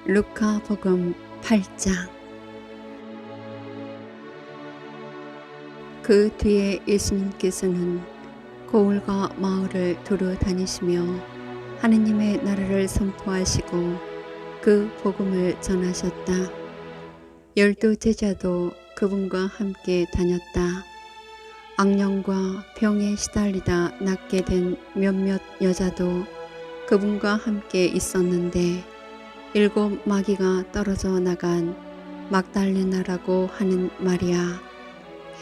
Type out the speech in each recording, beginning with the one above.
루카복음 8장. 그 뒤에 예수님께서는 고을과 마을을 두루 다니시며 하느님의 나라를 선포하시고 그 복음을 전하셨다. 12 제자도 그분과 함께 다녔다. 악령과 병에 시달리다 낫게 된 몇몇 여자도 그분과 함께 있었는데 7 마귀가 떨어져 나간 막달레나라고 하는 마리아,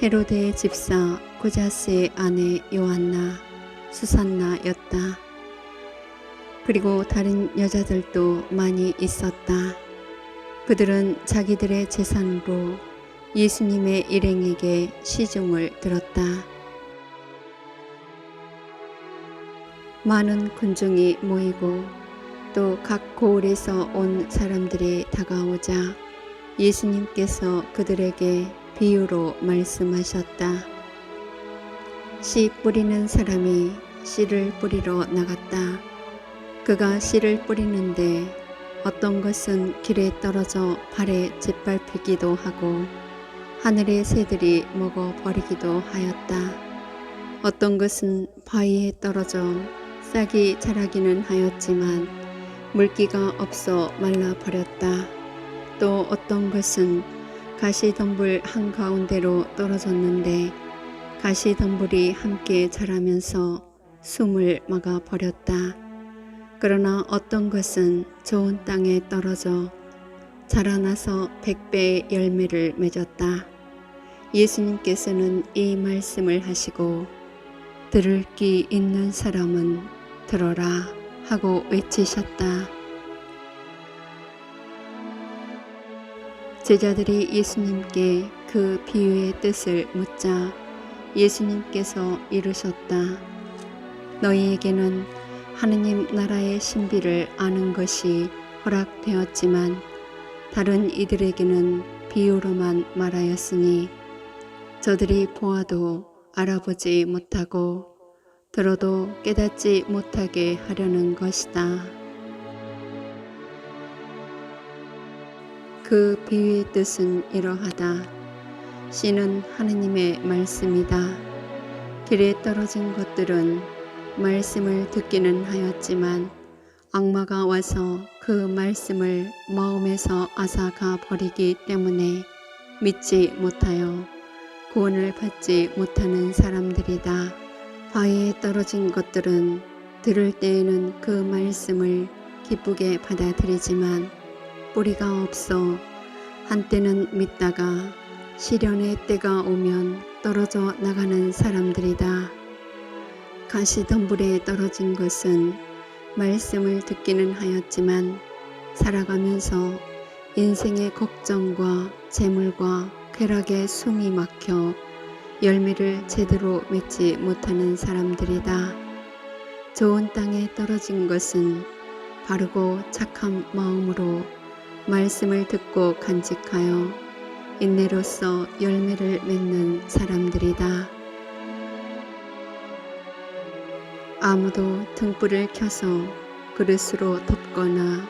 헤로데의 집사 고자스의 아내 요한나, 수산나였다. 그리고 다른 여자들도 많이 있었다. 그들은 자기들의 재산으로 예수님의 일행에게 시중을 들었다. 많은 군중이 모이고 또 각 고을에서 온 사람들이 다가오자 예수님께서 그들에게 비유로 말씀하셨다. 씨 뿌리는 사람이 씨를 뿌리러 나갔다. 그가 씨를 뿌리는데 어떤 것은 길에 떨어져 발에 짓밟히기도 하고 하늘의 새들이 먹어버리기도 하였다. 어떤 것은 바위에 떨어져 싹이 자라기는 하였지만 물기가 없어 말라버렸다. 또 어떤 것은 가시덤불 한가운데로 떨어졌는데 가시덤불이 함께 자라면서 숨을 막아버렸다. 그러나 어떤 것은 좋은 땅에 떨어져 자라나서 100배의 열매를 맺었다. 예수님께서는 이 말씀을 하시고 들을 귀 있는 사람은 들어라 하고 외치셨다. 제자들이 예수님께 그 비유의 뜻을 묻자 예수님께서 이르셨다. 너희에게는 하느님 나라의 신비를 아는 것이 허락되었지만 다른 이들에게는 비유로만 말하였으니 저들이 보아도 알아보지 못하고 들어도 깨닫지 못하게 하려는 것이다. 그 비유의 뜻은 이러하다. 씨는 하느님의 말씀이다. 길에 떨어진 것들은 말씀을 듣기는 하였지만 악마가 와서 그 말씀을 마음에서 앗아가 버리기 때문에 믿지 못하여 구원을 받지 못하는 사람들이다. 바위에 떨어진 것들은 들을 때에는 그 말씀을 기쁘게 받아들이지만 뿌리가 없어 한때는 믿다가 시련의 때가 오면 떨어져 나가는 사람들이다. 가시덤불에 떨어진 것은 말씀을 듣기는 하였지만 살아가면서 인생의 걱정과 재물과 쾌락에 숨이 막혀 열매를 제대로 맺지 못하는 사람들이다. 좋은 땅에 떨어진 것은 바르고 착한 마음으로 말씀을 듣고 간직하여 인내로써 열매를 맺는 사람들이다. 아무도 등불을 켜서 그릇으로 덮거나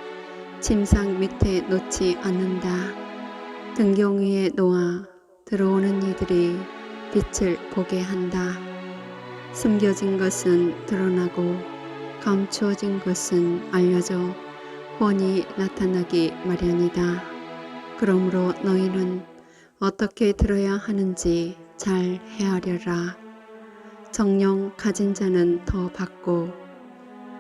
침상 밑에 놓지 않는다. 등경 위에 놓아 들어오는 이들이 빛을 보게 한다. 숨겨진 것은 드러나고 감추어진 것은 알려져 훤히 나타나기 마련이다. 그러므로 너희는 어떻게 들어야 하는지 잘 헤아려라. 정녕 가진 자는 더 받고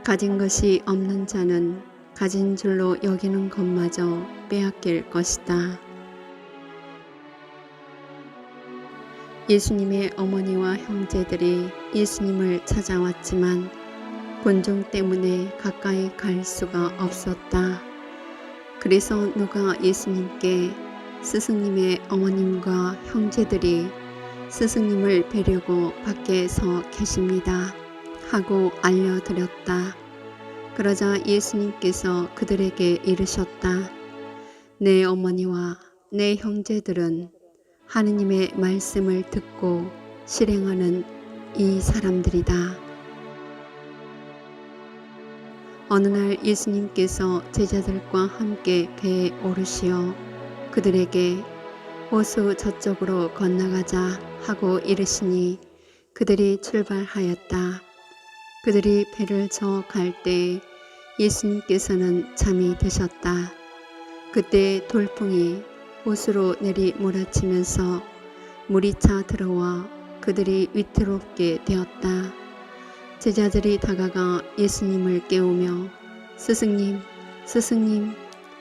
가진 것이 없는 자는 가진 줄로 여기는 것마저 빼앗길 것이다. 예수님의 어머니와 형제들이 예수님을 찾아왔지만 군중 때문에 가까이 갈 수가 없었다. 그래서 누가 예수님께 스승님의 어머님과 형제들이 스승님을 뵈려고 밖에 서 계십니다 하고 알려드렸다. 그러자 예수님께서 그들에게 이르셨다. 내 어머니와 내 형제들은 하느님의 말씀을 듣고 실행하는 이 사람들이다. 어느 날 예수님께서 제자들과 함께 배에 오르시어 그들에게 호수 저쪽으로 건너가자 하고 이르시니 그들이 출발하였다. 그들이 배를 저어 갈 때에 예수님께서는 잠이 드셨다. 그때 돌풍이 호수로 내리 몰아치면서 물이 차 들어와 그들이 위태롭게 되었다. 제자들이 다가가 예수님을 깨우며 스승님, 스승님,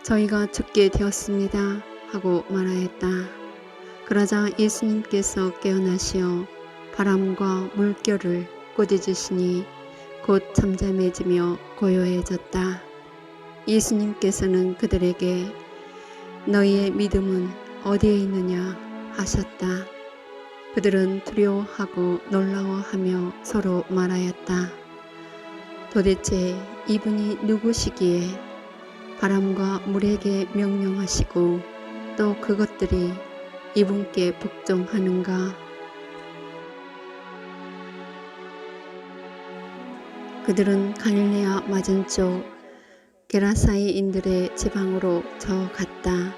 저희가 죽게 되었습니다 하고 말하였다. 그러자 예수님께서 깨어나시어 바람과 물결을 꾸짖으시니 곧 잠잠해지며 고요해졌다. 예수님께서는 그들에게 너희의 믿음은 어디에 있느냐 하셨다. 그들은 두려워하고 놀라워하며 서로 말하였다. 도대체 이분이 누구시기에 바람과 물에게 명령하시고 또 그것들이 이분께 복종하는가? 그들은 갈릴레아 맞은쪽 게라사인들의 지방으로 저어갔다.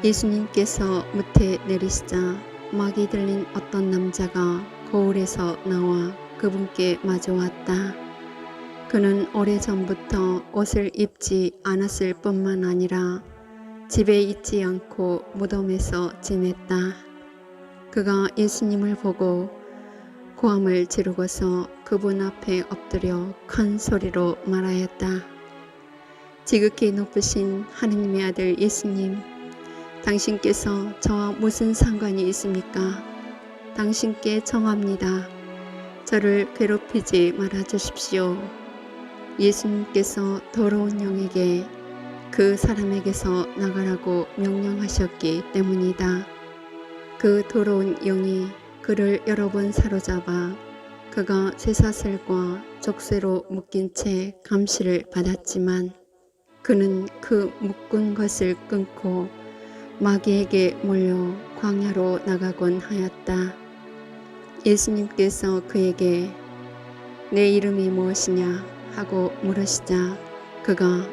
예수님께서 무태 내리시자 막이 들린 어떤 남자가 거울에서 나와 그분께 마주왔다. 그는 오래전부터 옷을 입지 않았을 뿐만 아니라 집에 있지 않고 무덤에서 지냈다. 그가 예수님을 보고 고함을 지르고서 그분 앞에 엎드려 큰 소리로 말하였다. 지극히 높으신 하느님의 아들 예수님, 당신께서 저와 무슨 상관이 있습니까? 당신께 청합니다. 저를 괴롭히지 말아 주십시오. 예수님께서 더러운 영에게 그 사람에게서 나가라고 명령하셨기 때문이다. 그 더러운 영이 그를 여러 번 사로잡아 그가 쇠사슬과 족쇄로 묶인 채 감시를 받았지만 그는 그 묶은 것을 끊고 마귀에게 몰려 광야로 나가곤 하였다. 예수님께서 그에게 내 이름이 무엇이냐 하고 물으시자 그가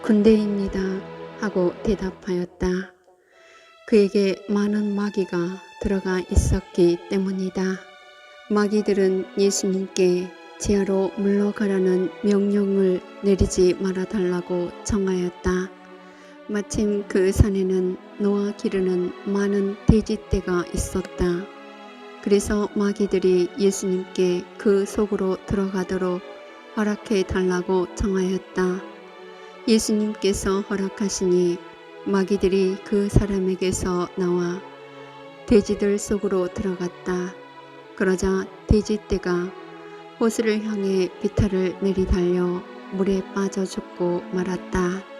군대입니다 하고 대답하였다. 그에게 많은 마귀가 들어가 있었기 때문이다. 마귀들은 예수님께 지하로 물러가라는 명령을 내리지 말아달라고 청하였다. 마침 그 산에는 놓아 기르는 많은 돼지떼가 있었다. 그래서 마귀들이 예수님께 그 속으로 들어가도록 허락해 달라고 청하였다. 예수님께서 허락하시니 마귀들이 그 사람에게서 나와 돼지들 속으로 들어갔다. 그러자 돼지떼가 호수를 향해 비탈을 내리달려 물에 빠져 죽고 말았다.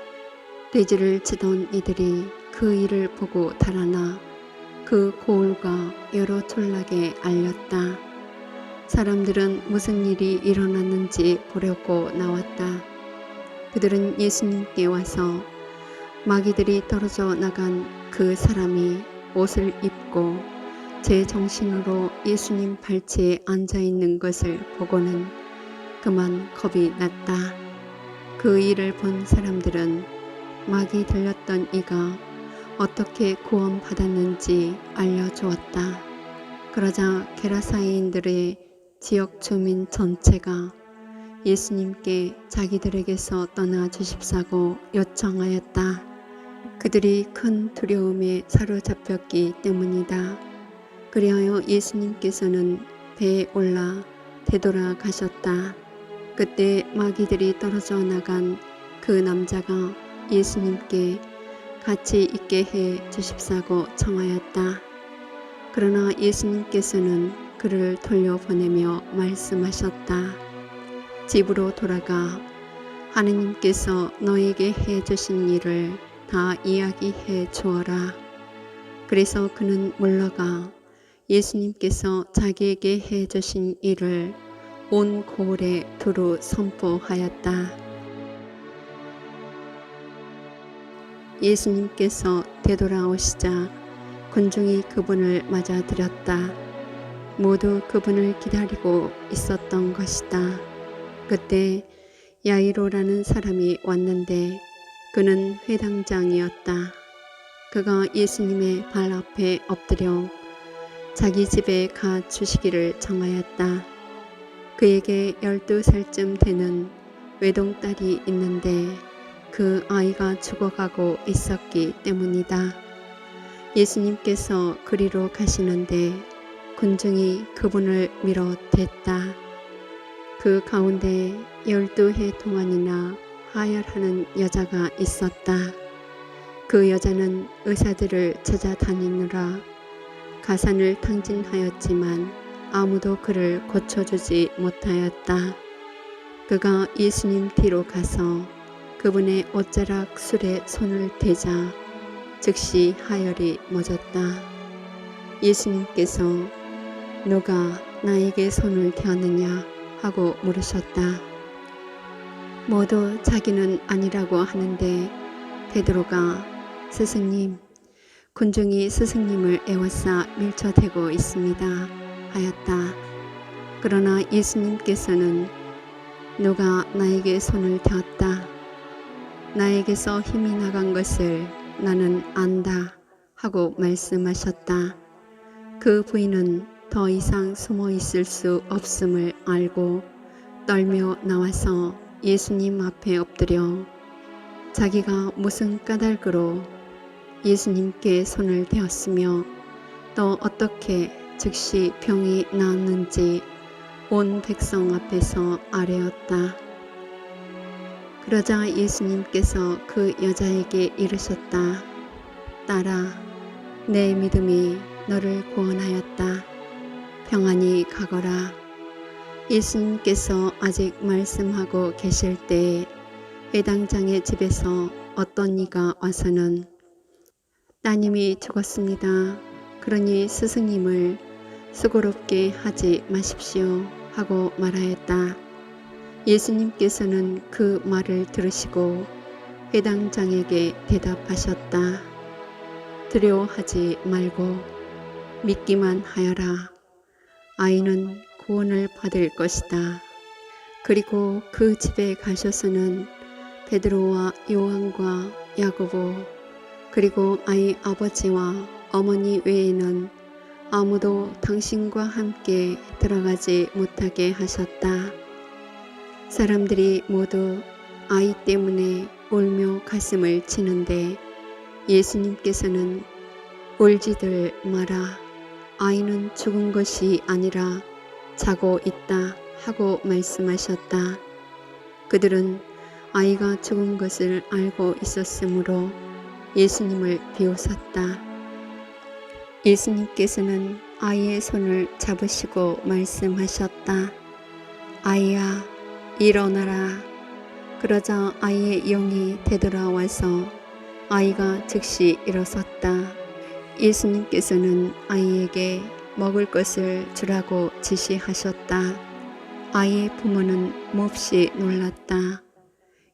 돼지를 치던 이들이 그 일을 보고 달아나 그 고울과 여러 촌락에 알렸다. 사람들은 무슨 일이 일어났는지 보려고 나왔다. 그들은 예수님께 와서 마귀들이 떨어져 나간 그 사람이 옷을 입고 제 정신으로 예수님 발치에 앉아 있는 것을 보고는 그만 겁이 났다. 그 일을 본 사람들은 마귀 들렸던 이가 어떻게 구원받았는지 알려주었다. 그러자 게라사인들의 지역 주민 전체가 예수님께 자기들에게서 떠나 주십사고 요청하였다. 그들이 큰 두려움에 사로잡혔기 때문이다. 그리하여 예수님께서는 배에 올라 되돌아 가셨다. 그때 마귀들이 떨어져 나간 그 남자가 예수님께 같이 있게 해 주십사고 청하였다. 그러나 예수님께서는 그를 돌려보내며 말씀하셨다. 집으로 돌아가 하느님께서 너에게 해 주신 일을 다 이야기해 주어라. 그래서 그는 물러가 예수님께서 자기에게 해 주신 일을 온 고을에 두루 선포하였다. 예수님께서 되돌아오시자 군중이 그분을 맞아들였다. 모두 그분을 기다리고 있었던 것이다. 그때 야이로라는 사람이 왔는데 그는 회당장이었다. 그가 예수님의 발 앞에 엎드려 자기 집에 가 주시기를 청하였다. 그에게 12살쯤 되는 외동딸이 있는데 그 아이가 죽어가고 있었기 때문이다. 예수님께서 그리로 가시는데 군중이 그분을 밀어 댔다. 그 가운데 12해 동안이나 하혈하는 여자가 있었다. 그 여자는 의사들을 찾아다니느라 가산을 탕진하였지만 아무도 그를 고쳐주지 못하였다. 그가 예수님 뒤로 가서 그분의 옷자락 술에 손을 대자 즉시 하혈이 멎었다. 예수님께서 누가 나에게 손을 대었느냐 하고 물으셨다. 모두 자기는 아니라고 하는데 베드로가 스승님, 군중이 스승님을 에워싸 밀쳐대고 있습니다 하였다. 그러나 예수님께서는 누가 나에게 손을 대었다. 나에게서 힘이 나간 것을 나는 안다 하고 말씀하셨다. 그 부인은 더 이상 숨어 있을 수 없음을 알고 떨며 나와서 예수님 앞에 엎드려 자기가 무슨 까닭으로 예수님께 손을 대었으며 또 어떻게 즉시 병이 나았는지 온 백성 앞에서 아뢰었다. 그러자 예수님께서 그 여자에게 이르셨다. 딸아, 내 믿음이 너를 구원하였다. 평안히 가거라. 예수님께서 아직 말씀하고 계실 때에 회당장의 집에서 어떤 이가 와서는 따님이 죽었습니다. 그러니 스승님을 수고롭게 하지 마십시오 하고 말하였다. 예수님께서는 그 말을 들으시고 회당장에게 대답하셨다. 두려워하지 말고 믿기만 하여라. 아이는 구원을 받을 것이다. 그리고 그 집에 가셔서는 베드로와 요한과 야고보 그리고 아이 아버지와 어머니 외에는 아무도 당신과 함께 들어가지 못하게 하셨다. 사람들이 모두 아이 때문에 울며 가슴을 치는데 예수님께서는 울지들 마라. 아이는 죽은 것이 아니라 자고 있다 하고 말씀하셨다. 그들은 아이가 죽은 것을 알고 있었으므로 예수님을 비웃었다. 예수님께서는 아이의 손을 잡으시고 말씀하셨다. 아이야, 일어나라. 그러자 아이의 영이 되돌아와서 아이가 즉시 일어섰다. 예수님께서는 아이에게 먹을 것을 주라고 지시하셨다. 아이의 부모는 몹시 놀랐다.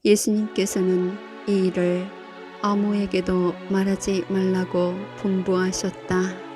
예수님께서는 이 일을 아무에게도 말하지 말라고 분부하셨다.